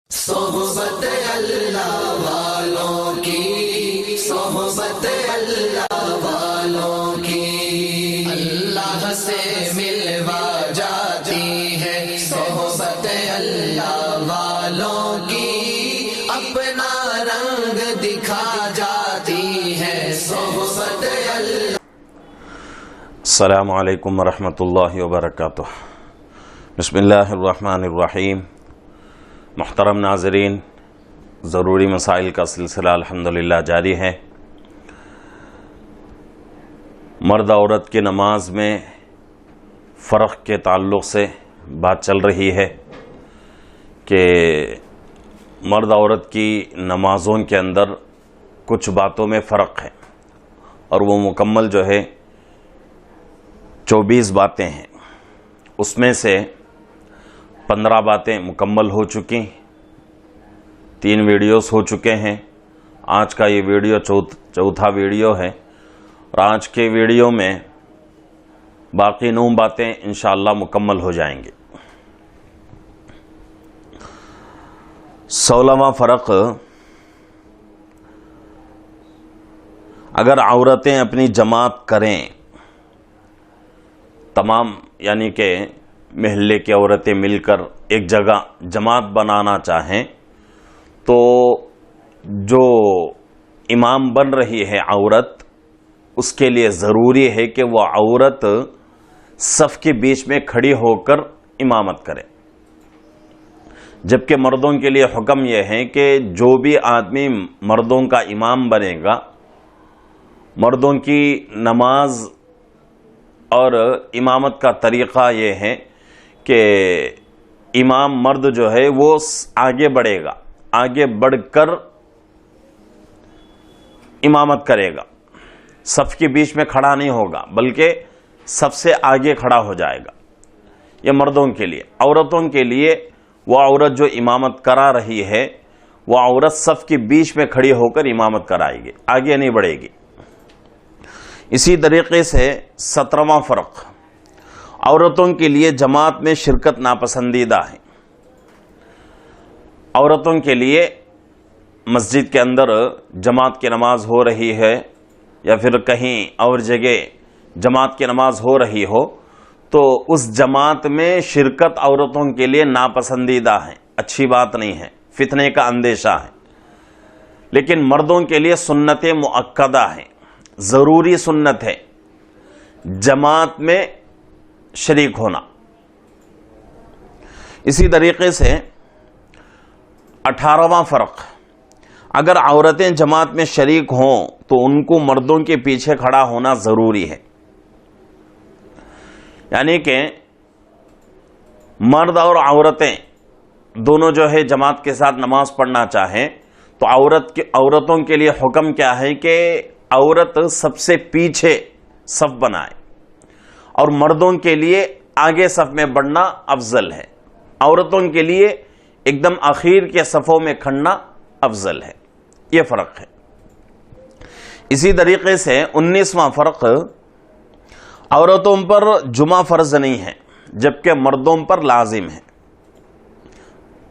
صحبت اللہ والوں کی، صحبت اللہ والوں کی، اللہ سے ملوا جاتی ہے صحبت اللہ والوں کی، اپنا رنگ دکھا جاتی ہے صحبت اللہ۔ السلام علیکم ورحمۃ اللہ وبرکاتہ۔ بسم اللہ الرحمن الرحیم۔ محترم ناظرین، ضروری مسائل کا سلسلہ الحمدللہ جاری ہے۔ مرد عورت کی نماز میں فرق کے تعلق سے بات چل رہی ہے کہ مرد عورت کی نمازوں کے اندر کچھ باتوں میں فرق ہے، اور وہ مکمل جو ہے 24 باتیں ہیں، اس میں سے 15 باتیں مکمل ہو چکی، 3 ویڈیوز ہو چکے ہیں۔ آج کا یہ ویڈیو چوتھا ویڈیو ہے، اور آج کے ویڈیو میں باقی 9 باتیں انشاءاللہ مکمل ہو جائیں گے۔ 16واں فرق، اگر عورتیں اپنی جماعت کریں، تمام یعنی کہ محلے کی عورتیں مل کر ایک جگہ جماعت بنانا چاہیں، تو جو امام بن رہی ہے عورت، اس کے لیے ضروری ہے کہ وہ عورت صف کے بیچ میں کھڑی ہو کر امامت کرے، جبکہ مردوں کے لیے حکم یہ ہے کہ جو بھی آدمی مردوں کا امام بنے گا، مردوں کی نماز اور امامت کا طریقہ یہ ہے کہ امام مرد جو ہے وہ آگے بڑھے گا، آگے بڑھ کر امامت کرے گا، صف کے بیچ میں کھڑا نہیں ہوگا بلکہ سب سے آگے کھڑا ہو جائے گا۔ یہ مردوں کے لیے۔ عورتوں کے لیے وہ عورت جو امامت کرا رہی ہے، وہ عورت صف کے بیچ میں کھڑی ہو کر امامت کرائے گی، آگے نہیں بڑھے گی۔ اسی طریقے سے 17واں فرق، عورتوں کے لیے جماعت میں شرکت ناپسندیدہ ہے۔ عورتوں کے لیے مسجد کے اندر جماعت کی نماز ہو رہی ہے یا پھر کہیں اور جگہ جماعت کی نماز ہو رہی ہو، تو اس جماعت میں شرکت عورتوں کے لیے ناپسندیدہ ہے، اچھی بات نہیں ہے، فتنے کا اندیشہ ہے۔ لیکن مردوں کے لیے سنت مؤکدہ ہے، ضروری سنت ہے جماعت میں شریک ہونا۔ اسی طریقے سے 18واں فرق، اگر عورتیں جماعت میں شریک ہوں تو ان کو مردوں کے پیچھے کھڑا ہونا ضروری ہے، یعنی کہ مرد اور عورتیں دونوں جو ہے جماعت کے ساتھ نماز پڑھنا چاہیں تو عورتوں کے لیے حکم کیا ہے کہ عورت سب سے پیچھے صف بنائے، اور مردوں کے لیے آگے صف میں بڑھنا افضل ہے۔ عورتوں کے لیے ایک دم اخیر کے صفوں میں کھڑنا افضل ہے۔ یہ فرق ہے۔ اسی طریقے سے 19واں فرق، عورتوں پر جمعہ فرض نہیں ہے جبکہ مردوں پر لازم ہے،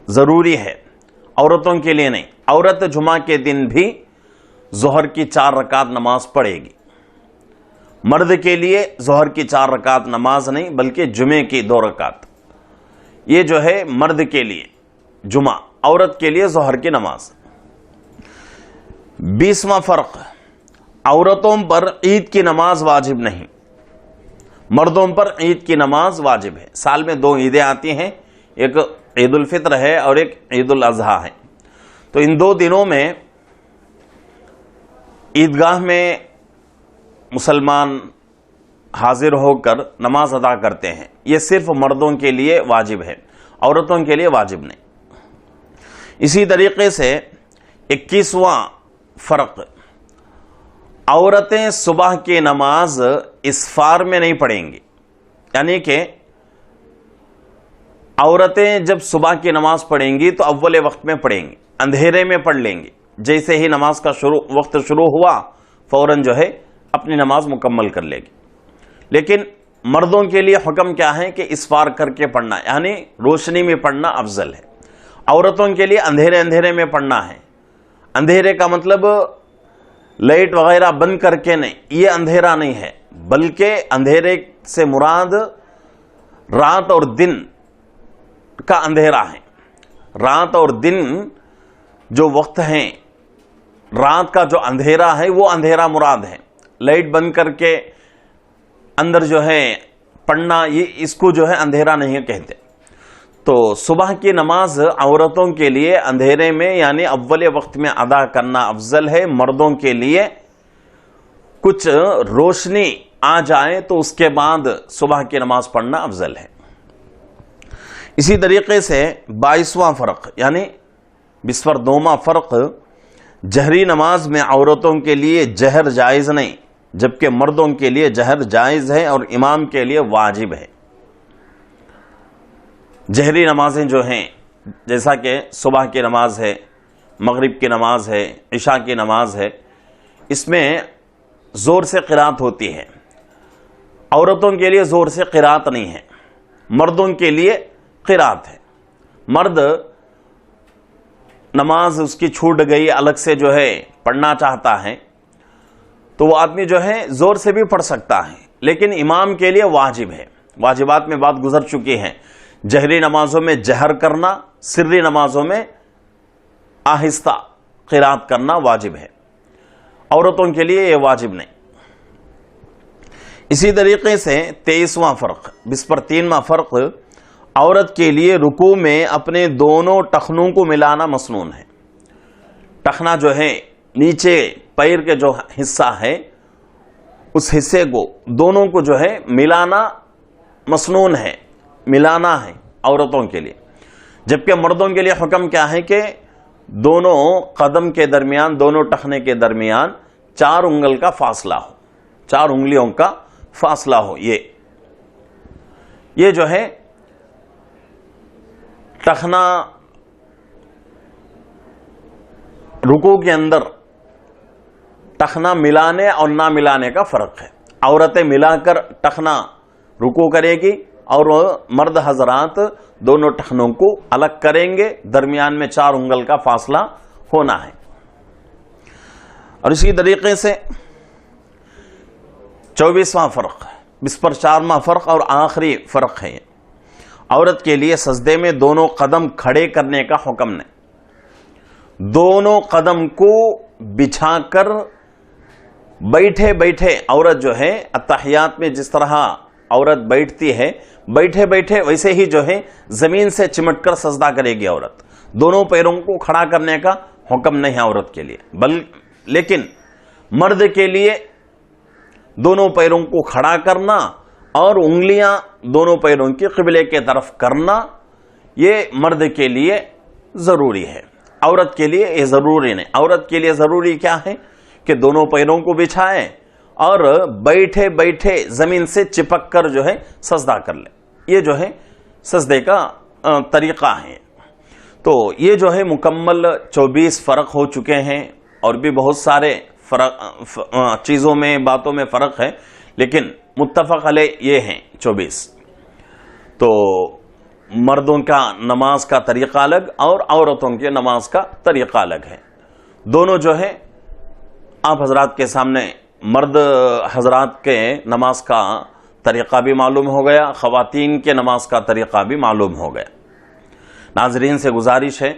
ضروری ہے، عورتوں کے لیے نہیں۔ عورت جمعہ کے دن بھی ظہر کی 4 رکعت نماز پڑھے گی، مرد کے لیے ظہر کی 4 رکعت نماز نہیں بلکہ جمعے کی 2 رکعت، یہ جو ہے مرد کے لیے جمعہ، عورت کے لیے ظہر کی نماز۔ 20واں فرق، عورتوں پر عید کی نماز واجب نہیں، مردوں پر عید کی نماز واجب ہے۔ سال میں 2 عیدیں آتی ہیں، ایک عید الفطر ہے اور ایک عید الاضحیٰ ہے، تو ان 2 دنوں میں عیدگاہ میں مسلمان حاضر ہو کر نماز ادا کرتے ہیں، یہ صرف مردوں کے لیے واجب ہے، عورتوں کے لیے واجب نہیں۔ اسی طریقے سے 21واں فرق، عورتیں صبح کی نماز اسفار میں نہیں پڑھیں گی، یعنی کہ عورتیں جب صبح کی نماز پڑھیں گی تو اول وقت میں پڑھیں گی، اندھیرے میں پڑھ لیں گی، جیسے ہی نماز کا وقت شروع ہوا فوراً جو ہے اپنی نماز مکمل کر لے گی۔ لیکن مردوں کے لیے حکم کیا ہے کہ اسفار کر کے پڑھنا، یعنی روشنی میں پڑھنا افضل ہے۔ عورتوں کے لیے اندھیرے اندھیرے میں پڑھنا ہے. اندھیرے کا مطلب لائٹ وغیرہ بند کر کے نہیں، یہ اندھیرا نہیں ہے، بلکہ اندھیرے سے مراد رات اور دن کا اندھیرا ہے. رات اور دن جو وقت ہیں، رات کا جو اندھیرا ہے وہ اندھیرا مراد ہے. لائٹ بند کر کے اندر جو ہے پڑھنا، یہ اس کو جو ہے اندھیرا نہیں کہتے. تو صبح کی نماز عورتوں کے لیے اندھیرے میں یعنی اول وقت میں ادا کرنا افضل ہے. مردوں کے لیے کچھ روشنی آ جائے تو اس کے بعد صبح کی نماز پڑھنا افضل ہے. اسی طریقے سے 22واں فرق یعنی 22واں فرق، جہری نماز میں عورتوں کے لیے جہر جائز نہیں، جبکہ مردوں کے لیے جہر جائز ہے اور امام کے لیے واجب ہے. جہری نمازیں جو ہیں جیسا کہ صبح کی نماز ہے، مغرب کی نماز ہے، عشاء کی نماز ہے، اس میں زور سے قرات ہوتی ہے. عورتوں کے لیے زور سے قرات نہیں ہے، مردوں کے لیے قرات ہے. مرد نماز اس کی چھوٹ گئی، الگ سے جو ہے پڑھنا چاہتا ہے تو وہ آدمی جو ہے زور سے بھی پڑھ سکتا ہے، لیکن امام کے لیے واجب ہے. واجبات میں بات گزر چکی ہے. جہری نمازوں میں جہر کرنا، سری نمازوں میں آہستہ قرات کرنا واجب ہے. عورتوں کے لیے یہ واجب نہیں. اسی طریقے سے 23واں فرق، 23واں فرق، عورت کے لیے رکوع میں اپنے دونوں ٹخنوں کو ملانا مسنون ہے. ٹخنا جو ہے نیچے پیر کے جو حصہ ہے اس حصے کو دونوں کو جو ہے ملانا مسنون ہے، ملانا ہے عورتوں کے لیے. جبکہ مردوں کے لیے حکم کیا ہے کہ دونوں قدم کے درمیان، دونوں ٹخنے کے درمیان 4 انگل کا فاصلہ ہو، 4 انگلیوں کا فاصلہ ہو. یہ جو ہے ٹخنا رکوع کے اندر ٹخنا ملانے اور نہ ملانے کا فرق ہے. عورتیں ملا کر ٹخنا رکوع کرے گی اور مرد حضرات دونوں ٹخنوں کو الگ کریں گے، درمیان میں 4 انگل کا فاصلہ ہونا ہے. اور اسی طریقے سے 24واں فرق، 24واں فرق اور آخری فرق ہے. عورت کے لیے سجدے میں دونوں قدم کھڑے کرنے کا حکم نہیں. دونوں قدم کو بچھا کر بیٹھے بیٹھے عورت جو ہے اتحیات میں جس طرح عورت بیٹھتی ہے، بیٹھے بیٹھے ویسے ہی جو ہے زمین سے چمٹ کر سجدہ کرے گی عورت. دونوں پیروں کو کھڑا کرنے کا حکم نہیں ہے عورت کے لیے، لیکن مرد کے لیے دونوں پیروں کو کھڑا کرنا اور انگلیاں دونوں پیروں کی قبلے کے طرف کرنا یہ مرد کے لیے ضروری ہے. عورت کے لیے یہ ضروری نہیں. عورت کے لیے ضروری کیا ہے کہ دونوں پیروں کو بچھائے اور بیٹھے بیٹھے زمین سے چپک کر جو ہے سجدہ کر لے. یہ جو ہے سجدے کا طریقہ ہے. تو یہ جو ہے مکمل 24 فرق ہو چکے ہیں، اور بھی بہت سارے چیزوں میں، باتوں میں فرق ہے، لیکن متفق علیہ یہ ہیں 24. تو مردوں کا نماز کا طریقہ الگ اور عورتوں کے نماز کا طریقہ الگ ہے. دونوں جو ہے آپ حضرات کے سامنے مرد حضرات کے نماز کا طریقہ بھی معلوم ہو گیا، خواتین کے نماز کا طریقہ بھی معلوم ہو گیا. ناظرین سے گزارش ہے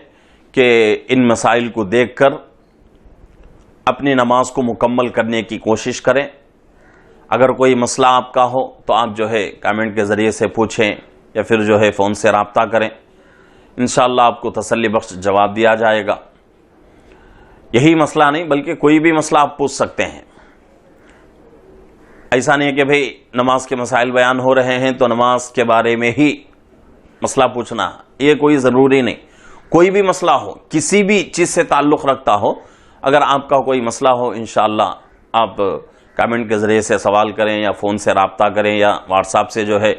کہ ان مسائل کو دیکھ کر اپنی نماز کو مکمل کرنے کی کوشش کریں. اگر کوئی مسئلہ آپ کا ہو تو آپ جو ہے کامنٹ کے ذریعے سے پوچھیں یا پھر جو ہے فون سے رابطہ کریں. انشاءاللہ آپ کو تسلی بخش جواب دیا جائے گا. یہی مسئلہ نہیں بلکہ کوئی بھی مسئلہ آپ پوچھ سکتے ہیں. ایسا نہیں کہ بھئی نماز کے مسائل بیان ہو رہے ہیں تو نماز کے بارے میں ہی مسئلہ پوچھنا، یہ کوئی ضروری نہیں. کوئی بھی مسئلہ ہو، کسی بھی چیز سے تعلق رکھتا ہو، اگر آپ کا کوئی مسئلہ ہو انشاءاللہ آپ کامنٹ کے ذریعے سے سوال کریں یا فون سے رابطہ کریں یا واٹس ایپ سے جو ہے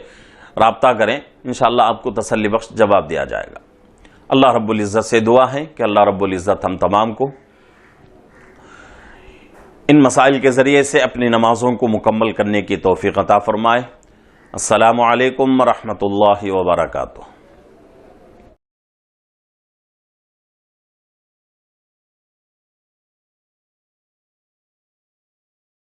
رابطہ کریں. انشاءاللہ آپ کو تسلی بخش جواب دیا جائے گا. اللہ رب العزت سے دعا ہے کہ اللہ رب العزت ہم تمام کو ان مسائل کے ذریعے سے اپنی نمازوں کو مکمل کرنے کی توفیق عطا فرمائے. السلام علیکم ورحمۃ اللہ وبرکاتہ.